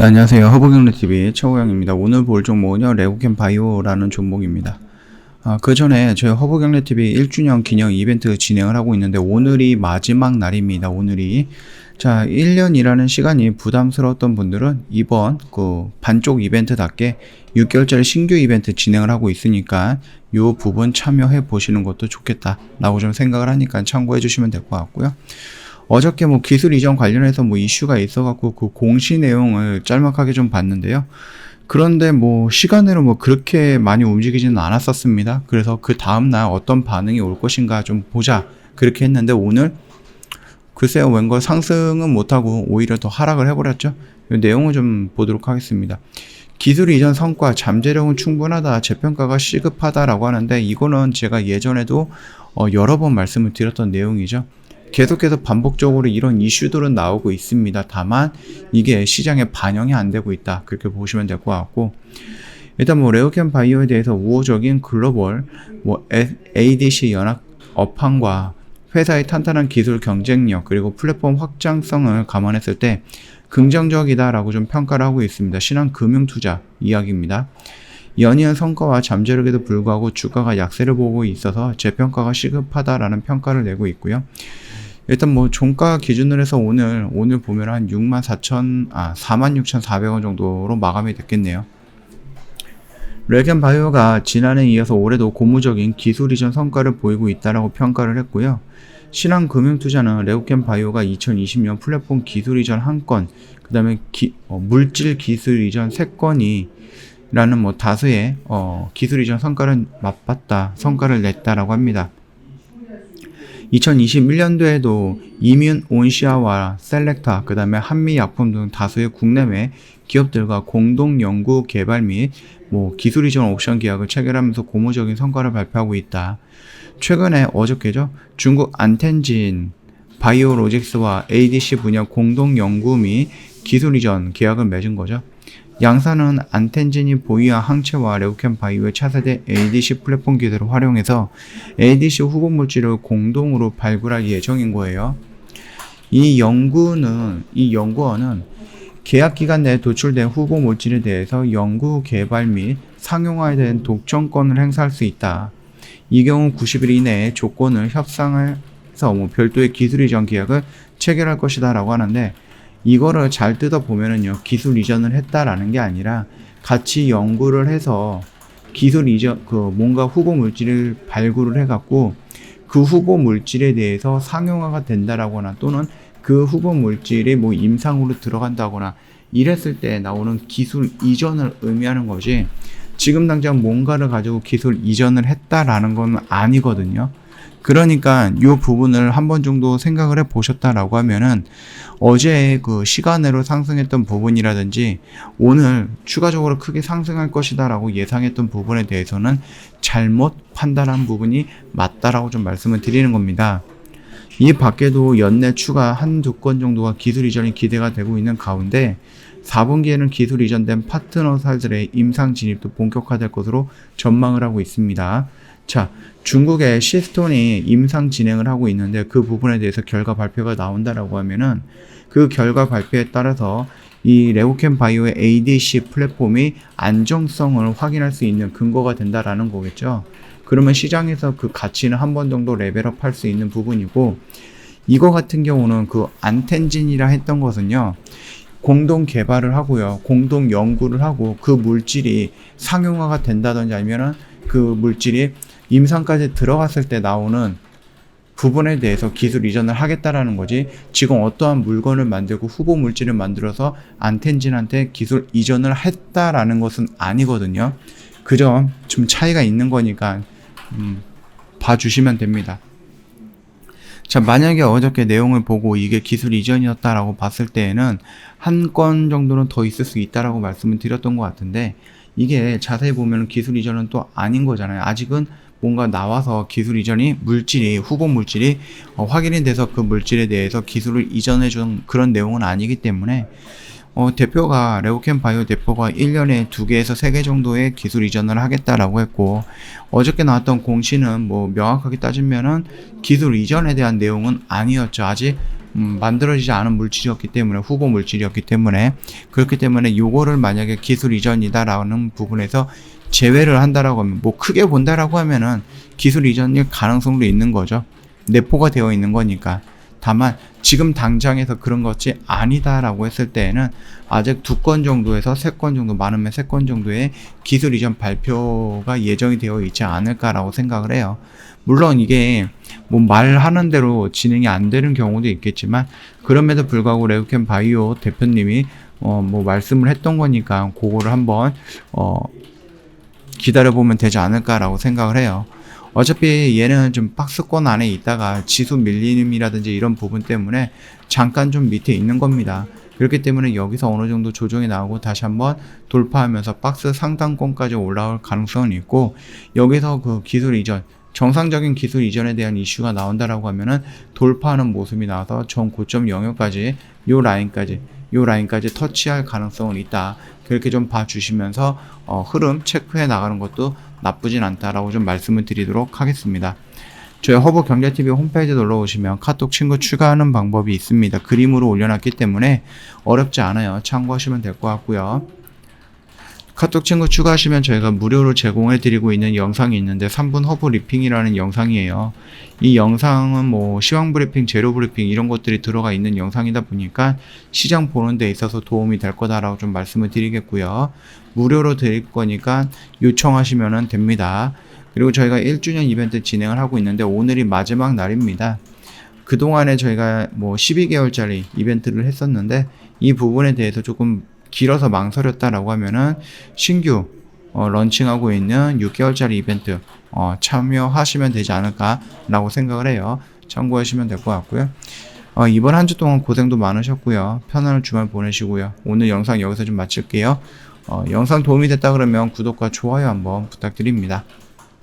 네, 안녕하세요. 허브경제TV 최호영입니다. 오늘 볼 종목은요, 레고캠 바이오라는 종목입니다. 그 전에 저희 허브경제TV 1주년 기념 이벤트 진행을 하고 있는데, 오늘이 마지막 날입니다. 오늘이. 자, 1년이라는 시간이 부담스러웠던 분들은 이번 반쪽 이벤트답게 6개월짜리 신규 이벤트 진행을 하고 있으니까 이 부분 참여해 보시는 것도 좋겠다라고 좀 생각을 하니까 참고해 주시면 될 것 같고요. 어저께 기술 이전 관련해서 이슈가 있어갖고 그 공시 내용을 짤막하게 좀 봤는데요. 그런데 시간으로 그렇게 많이 움직이지는 않았었습니다. 그래서 그 다음날 어떤 반응이 올 것인가 좀 보자. 그렇게 했는데 오늘 글쎄요, 웬걸 상승은 못하고 오히려 더 하락을 해버렸죠. 이 내용을 좀 보도록 하겠습니다. 기술 이전 성과, 잠재력은 충분하다, 재평가가 시급하다라고 하는데 이거는 제가 예전에도 여러 번 말씀을 드렸던 내용이죠. 계속해서 반복적으로 이런 이슈들은 나오고 있습니다. 다만 이게 시장에 반영이 안 되고 있다. 그렇게 보시면 될 것 같고, 일단 레고캠 바이오에 대해서 우호적인 글로벌 ADC 연합 업황과 회사의 탄탄한 기술 경쟁력 그리고 플랫폼 확장성을 감안했을 때 긍정적이다라고 좀 평가를 하고 있습니다. 신한금융투자 이야기입니다. 연이은 성과와 잠재력에도 불구하고 주가가 약세를 보고 있어서 재평가가 시급하다라는 평가를 내고 있고요. 일단 종가 기준으로 해서 오늘 보면 한 46,400원 정도로 마감이 됐겠네요. 레겐 바이오가 지난해에 이어서 올해도 고무적인 기술 이전 성과를 보이고 있다라고 평가를 했고요. 신한금융투자는 레고캠 바이오가 2020년 플랫폼 기술 이전 1건, 그 다음에 물질 기술 이전 3건이 라는 다수의 기술 이전 성과를 성과를 냈다라고 합니다. 2021년도에도 이뮨 온시아와 셀렉타, 그 다음에 한미약품 등 다수의 국내외 기업들과 공동 연구 개발 및 기술 이전 옵션 계약을 체결하면서 고무적인 성과를 발표하고 있다. 최근에 어저께죠, 중국 안텐진 바이오로직스와 ADC 분야 공동 연구 및 기술 이전 계약을 맺은 거죠. 양사는 안텐진이 보유한 항체와 레고캠 바이오의 차세대 ADC 플랫폼 기술을 활용해서 ADC 후보 물질을 공동으로 발굴할 예정인 거예요. 이 연구원은 계약 기간 내에 도출된 후보 물질에 대해서 연구 개발 및 상용화에 대한 독점권을 행사할 수 있다. 이 경우 90일 이내에 조건을 협상해서 별도의 기술 이전 계약을 체결할 것이다 라고 하는데, 이거를 잘 뜯어보면은요, 기술 이전을 했다라는 게 아니라 같이 연구를 해서 기술 이전, 뭔가 후보 물질을 발굴을 해갖고 그 후보 물질에 대해서 상용화가 된다라거나 또는 그 후보 물질이 임상으로 들어간다거나 이랬을 때 나오는 기술 이전을 의미하는 거지, 지금 당장 뭔가를 가지고 기술 이전을 했다라는 건 아니거든요. 그러니까 이 부분을 한 번 정도 생각을 해 보셨다라고 하면은 어제 시간으로 상승했던 부분이라든지 오늘 추가적으로 크게 상승할 것이다라고 예상했던 부분에 대해서는 잘못 판단한 부분이 맞다라고 좀 말씀을 드리는 겁니다. 이 밖에도 연내 추가 한두 건 정도가 기술 이전이 기대가 되고 있는 가운데 4분기에는 기술 이전된 파트너사들의 임상 진입도 본격화될 것으로 전망을 하고 있습니다. 자, 중국의 시스톤이 임상 진행을 하고 있는데 그 부분에 대해서 결과 발표가 나온다라고 하면은 그 결과 발표에 따라서 이 레고캠 바이오의 ADC 플랫폼이 안정성을 확인할 수 있는 근거가 된다라는 거겠죠. 그러면 시장에서 그 가치는 한 번 정도 레벨업 할 수 있는 부분이고, 이거 같은 경우는 안텐진이라 했던 것은요, 공동 개발을 하고요, 공동 연구를 하고 그 물질이 상용화가 된다든지 아니면은 그 물질이 임상까지 들어갔을 때 나오는 부분에 대해서 기술 이전을 하겠다라는 거지, 지금 어떠한 물건을 만들고 후보 물질을 만들어서 안텐진한테 기술 이전을 했다라는 것은 아니거든요. 그 점 좀 차이가 있는 거니까 봐주시면 됩니다. 자, 만약에 어저께 내용을 보고 이게 기술 이전이었다라고 봤을 때에는 한 건 정도는 더 있을 수 있다라고 말씀을 드렸던 것 같은데, 이게 자세히 보면 기술 이전은 또 아닌 거잖아요. 아직은 뭔가 나와서 기술 이전이 후보 물질이 확인이 돼서 그 물질에 대해서 기술을 이전해 준 그런 내용은 아니기 때문에 레고캠 바이오 대표가 1년에 2개에서 3개 정도의 기술 이전을 하겠다라고 했고, 어저께 나왔던 공시는 명확하게 따지면은 기술 이전에 대한 내용은 아니었죠. 아직 만들어지지 않은 물질이었기 때문에, 후보 물질이었기 때문에, 그렇기 때문에 요거를 만약에 기술 이전이다라는 부분에서 제외를 한다라고 하면, 뭐 크게 본다라고 하면은 기술 이전일 가능성도 있는 거죠. 내포가 되어 있는 거니까. 다만 지금 당장에서 그런 것이 아니다라고 했을 때에는 아직 2건 정도에서 3건 정도, 많으면 3건 정도의 기술 이전 발표가 예정이 되어 있지 않을까라고 생각을 해요. 물론 이게 뭐 말하는 대로 진행이 안 되는 경우도 있겠지만, 그럼에도 불구하고 레오캠 바이오 대표님이 뭐 말씀을 했던 거니까 그거를 한번 기다려보면 되지 않을까라고 생각을 해요. 어차피 얘는 좀 박스권 안에 있다가 지수 밀림이라든지 이런 부분 때문에 잠깐 좀 밑에 있는 겁니다. 그렇기 때문에 여기서 어느 정도 조정이 나오고 다시 한번 돌파하면서 박스 상단권까지 올라올 가능성은 있고, 여기서 그 기술 이전, 정상적인 기술 이전에 대한 이슈가 나온다라고 하면은 돌파하는 모습이 나와서 전 고점 영역까지, 요 라인까지 터치할 가능성은 있다. 그렇게 좀 봐주시면서 흐름 체크해 나가는 것도 나쁘진 않다라고 좀 말씀을 드리도록 하겠습니다. 저희 허브 경제TV 홈페이지 놀러 오시면 카톡 친구 추가하는 방법이 있습니다. 그림으로 올려놨기 때문에 어렵지 않아요. 참고하시면 될 것 같고요. 카톡 친구 추가하시면 저희가 무료로 제공해 드리고 있는 영상이 있는데, 3분 허브 리핑이라는 영상이에요. 이 영상은 뭐 시황 브리핑, 재료 브리핑 이런 것들이 들어가 있는 영상이다 보니까 시장 보는 데 있어서 도움이 될 거다라고 좀 말씀을 드리겠고요. 무료로 드릴 거니까 요청하시면 됩니다. 그리고 저희가 1주년 이벤트 진행을 하고 있는데 오늘이 마지막 날입니다. 그동안에 저희가 뭐 12개월짜리 이벤트를 했었는데, 이 부분에 대해서 조금 길어서 망설였다라고 하면은 신규 런칭하고 있는 6개월짜리 이벤트 참여하시면 되지 않을까라고 생각을 해요. 참고하시면 될 것 같고요. 이번 한 주 동안 고생도 많으셨고요. 편안한 주말 보내시고요. 오늘 영상 여기서 좀 마칠게요. 영상 도움이 됐다 그러면 구독과 좋아요 한번 부탁드립니다.